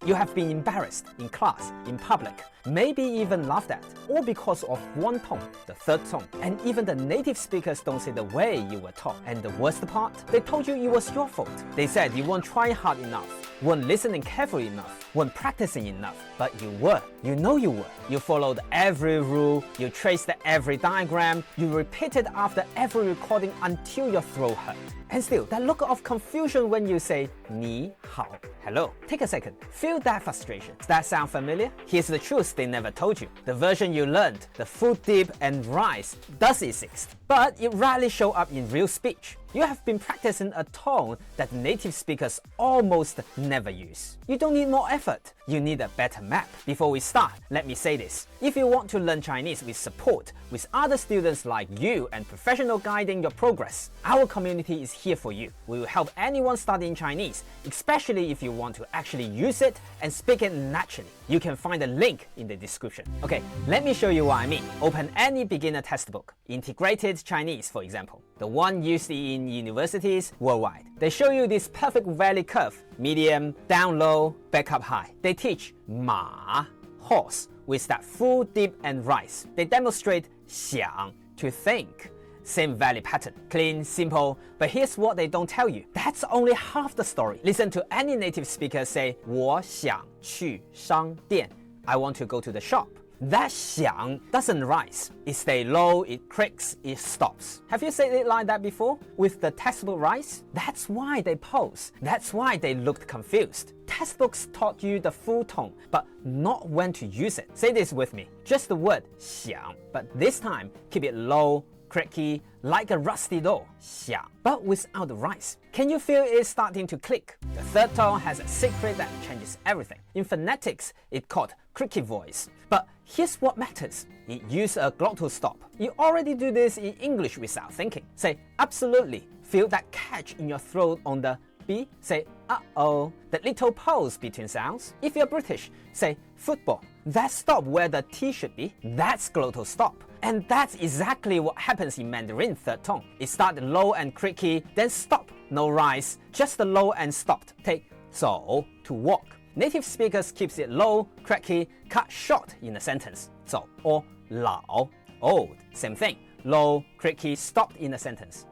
You have been embarrassed in class, in public, maybe even laughed at, all because of one tone, the third tone. And even the native speakers don't say the way you were taught. And the worst part, they told you it was your fault. They said you weren't trying hard enough, weren't listening carefully enough, weren't practicing enough. But you were. You know you were. You followed every rule, you traced every diagram, you repeated after every recording until your throat hurt. And still, that look of confusion when you say 你好, hello. Take a second. Feel that frustration. Does that sound familiar? Here's the truth they never told you. The version you learned, the full dip and rise, does exist. But it rarely shows up in real speech. You have been practicing a tone that native speakers almost never use. You don't need more effort. You need a better map. Before we start, let me say this. If you want to learn Chinese with support, with other students like you and professional guiding your progress, our community is here for you. We will help anyone studying Chinese, especially if you want to actually use it and speak it naturally. You can find a link in the description. Okay, let me show you what I mean. Open any beginner textbook, integrated Chinese for example, the one used in universities worldwide. They show you this perfect valley curve, medium, down low, back up high. They teach 马, horse, with that full dip and rise. They demonstrate 想, to think. Same valley pattern, clean, simple, but here's what they don't tell you. That's only half the story. Listen to any native speaker say 我想去商店. I want to go to the shop. That 想 doesn't rise. It stays low, it creaks, it stops. Have you said it like that before? With the textbook rise? That's why they pause. That's why they looked confused. Textbooks taught you the full tone, but not when to use it. Say this with me. Just the word 想, but this time keep it low, creaky, like a rusty door, 想, but without the rise. Can you feel it starting to click? The third tone has a secret that changes everything. In phonetics, it's called creaky voice. But here's what matters. It uses a glottal stop. You already do this in English without thinking. Say, absolutely. Feel that catch in your throat on the B. Say, uh-oh. The little pause between sounds. If you're British, say, football. That stop where the T should be, that's glottal stop. And that's exactly what happens in Mandarin third tone. It starts low and creaky, then stop, no rise, just the low and stopped. Take 走, to walk. Native speakers keeps it low, creaky, cut short in a sentence. 走 or 老, old, same thing. Low, creaky, stopped in a sentence.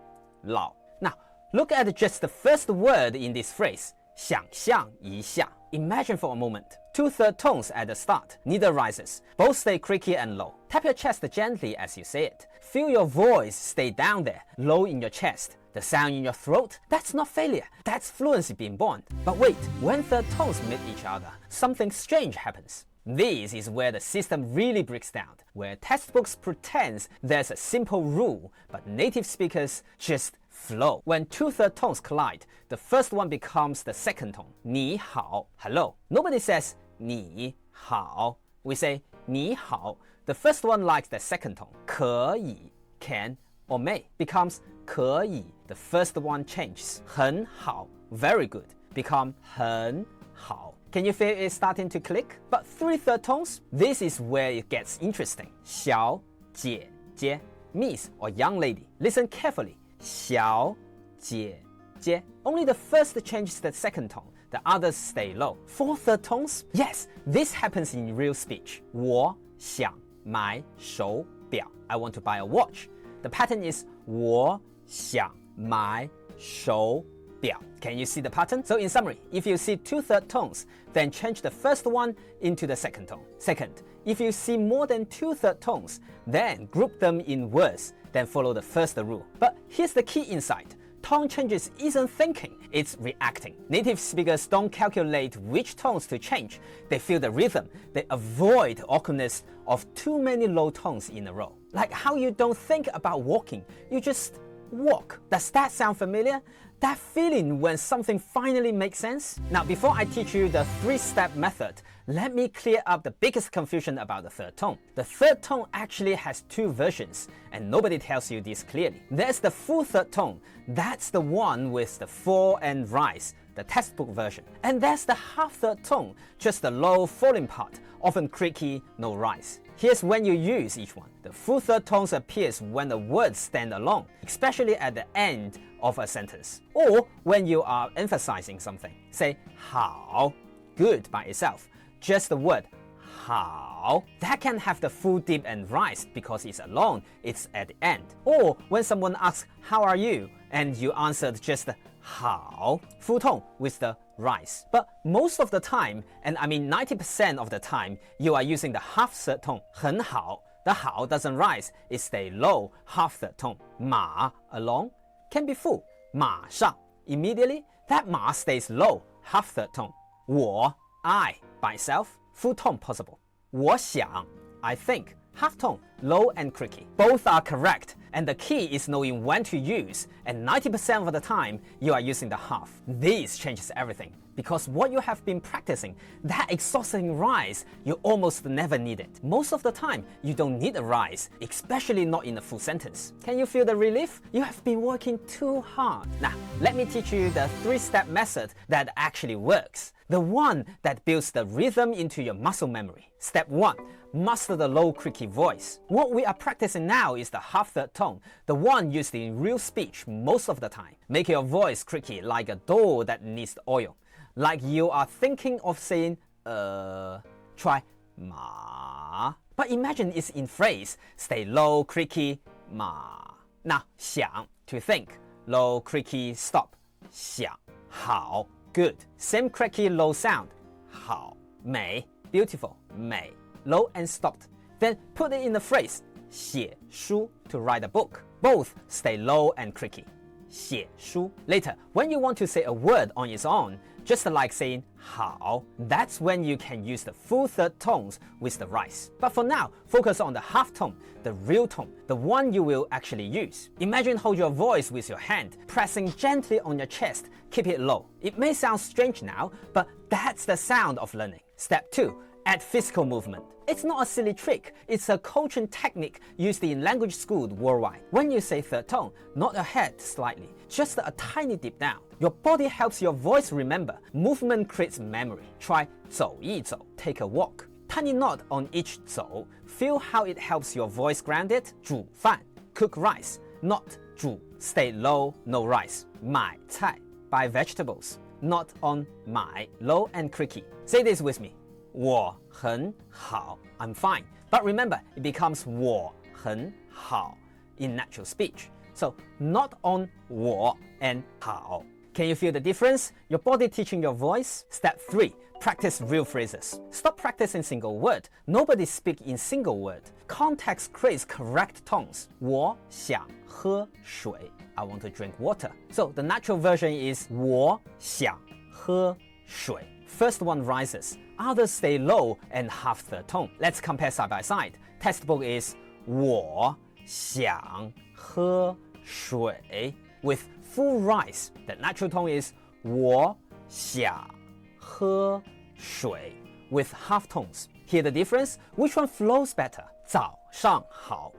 老. Now, look at just the first word in this phrase. 想象一下. Imagine for a moment. Two third tones at the start, neither rises. Both stay creaky and low. Tap your chest gently as you say it. Feel your voice stay down there, low in your chest. The sound in your throat, that's not failure. That's fluency being born. But wait, when third tones meet each other, something strange happens. This is where the system really breaks down, where textbooks pretend there's a simple rule, but native speakers just flow. When two third tones collide, the first one becomes the second tone. 你好, hello. Nobody says 你好. We say 你好. The first one likes the second tone. 可以, can, or may becomes 可以. The first one changes. 很好, very good, become 很好. Can you feel it starting to click? But three third tones? This is where it gets interesting. 小姐姐, Miss or young lady. Listen carefully. 小姐姐. Only the first changes the second tone. The others stay low. Four third tones? Yes, this happens in real speech. 我想买手表. I want to buy a watch. The pattern is 我想买手表. Can you see the pattern? So in summary, if you see two third tones, then change the first one into the second tone. Second, if you see more than two third tones, then group them in words, then follow the first rule. But here's the key insight. Tone changes isn't thinking, it's reacting. Native speakers don't calculate which tones to change. They feel the rhythm. They avoid awkwardness of too many low tones in a row. Like how you don't think about walking, you just walk. Does that sound familiar? That feeling when something finally makes sense? Now, before I teach you the three-step method, let me clear up the biggest confusion about the third tone. The third tone actually has two versions, and nobody tells you this clearly. There's the full third tone. That's the one with the fall and rise, the textbook version. And there's the half third tone, just the low falling part, often creaky, no rise. Here's when you use each one. The full third tones appears when the words stand alone, especially at the end of a sentence, or when you are emphasizing something. Say 好, good by itself, just the word 好, that can have the full dip and rise because it's alone, it's at the end. Or when someone asks, how are you? And you answered just 好, full tone with the rise. But most of the time, and I mean 90% of the time, you are using the half third tone, 很好. The 好 doesn't rise, it stays low, half third tone. 马 alone can be full, 马上 immediately, that 马 stays low, half third tone. 我 I by itself, full tone possible. 我想 I think, half tone, low and creaky. Both are correct, and the key is knowing when to use, and 90% of the time you are using the half. This changes everything, because what you have been practicing, that exhausting rise, you almost never need it. Most of the time, you don't need a rise, especially not in a full sentence. Can you feel the relief? You have been working too hard. Now, let me teach you the 3-step method that actually works. The one that builds the rhythm into your muscle memory. Step 1. Master the low creaky voice. What we are practicing now is the half third tone, the one used in real speech most of the time. Make your voice creaky like a door that needs oil. Like you are thinking of saying, try ma. But imagine it's in phrase, stay low, creaky, ma. Now, 想, to think, low, creaky, stop, 想, 好, good. Same creaky low sound, 好, 美, beautiful, 美, low and stopped. Then put it in the phrase, 写书, to write a book. Both stay low and creaky, 写书. Later, when you want to say a word on its own, just like saying 好, that's when you can use the full third tones with the rise. But for now, focus on the half tone, the real tone, the one you will actually use. Imagine hold your voice with your hand, pressing gently on your chest, keep it low. It may sound strange now, but that's the sound of learning. Step 2. Add physical movement. It's not a silly trick, it's a coaching technique used in language schools worldwide. When you say third tone, nod your head slightly, just a tiny dip down. Your body helps your voice remember. Movement creates memory. Try 走一走, take a walk. Tiny nod on each 走. Feel how it helps your voice grounded. 煮饭, cook rice. Not 煮, stay low, no rice. 买菜, buy vegetables. Not on 买, low and creaky. Say this with me. 我很好, I'm fine. But remember, it becomes 我很好 in natural speech. So not on 我 and 好. Can you feel the difference? Your body teaching your voice? Step 3. Practice real phrases. Stop practicing single word. Nobody speaks in single word. Context creates correct tones. 我想喝水. I want to drink water. So the natural version is 我想喝水. First one rises. Others stay low and half the tone. Let's compare side by side. Textbook is 我想喝水 with full rise. The natural tone is 我想喝水 with half tones. Hear the difference? Which one flows better? 早上好.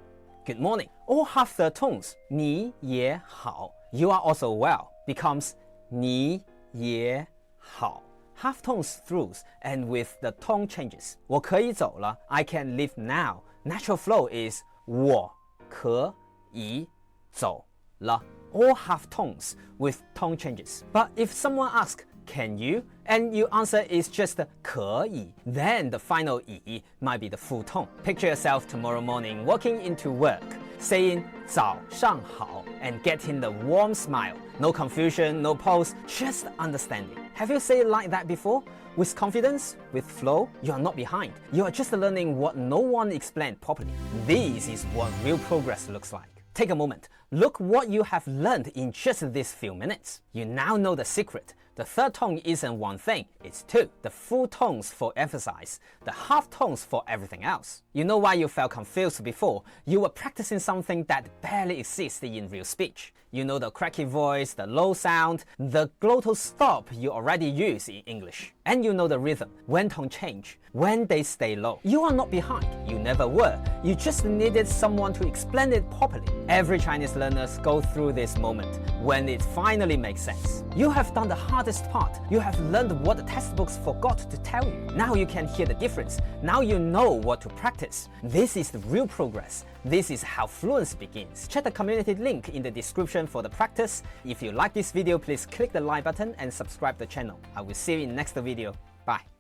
Good morning. All half the tones. 你也好. You are also well. Becomes 你也好. Half tones throughs and with the tone changes. 我可以走了. I can leave now. Natural flow is 我可以走了. All half tones with tone changes. But if someone asks, can you? And you answer is just 可以, then the final 以 might be the full tone. Picture yourself tomorrow morning walking into work, saying 早上好 and getting the warm smile. No confusion, no pause, just understanding. Have you said it like that before? With confidence, with flow, you are not behind. You are just learning what no one explained properly. This is what real progress looks like. Take a moment. Look what you have learned in just these few minutes. You now know the secret. The third tone isn't one thing, it's two. The full tones for emphasis, the half tones for everything else. You know why you felt confused before? You were practicing something that barely exists in real speech. You know the cracky voice, the low sound, the glottal stop you already use in English. And you know the rhythm, when tone change, when they stay low. You are not behind, you never were. You just needed someone to explain it properly. Every Chinese learners go through this moment when it finally makes sense. You have done the hardest part. You have learned what the textbooks forgot to tell you. Now you can hear the difference. Now you know what to practice. This is the real progress. This is how fluency begins. Check the community link in the description for the practice. If you like this video, please click the like button and subscribe the channel. I will see you in next video. Bye.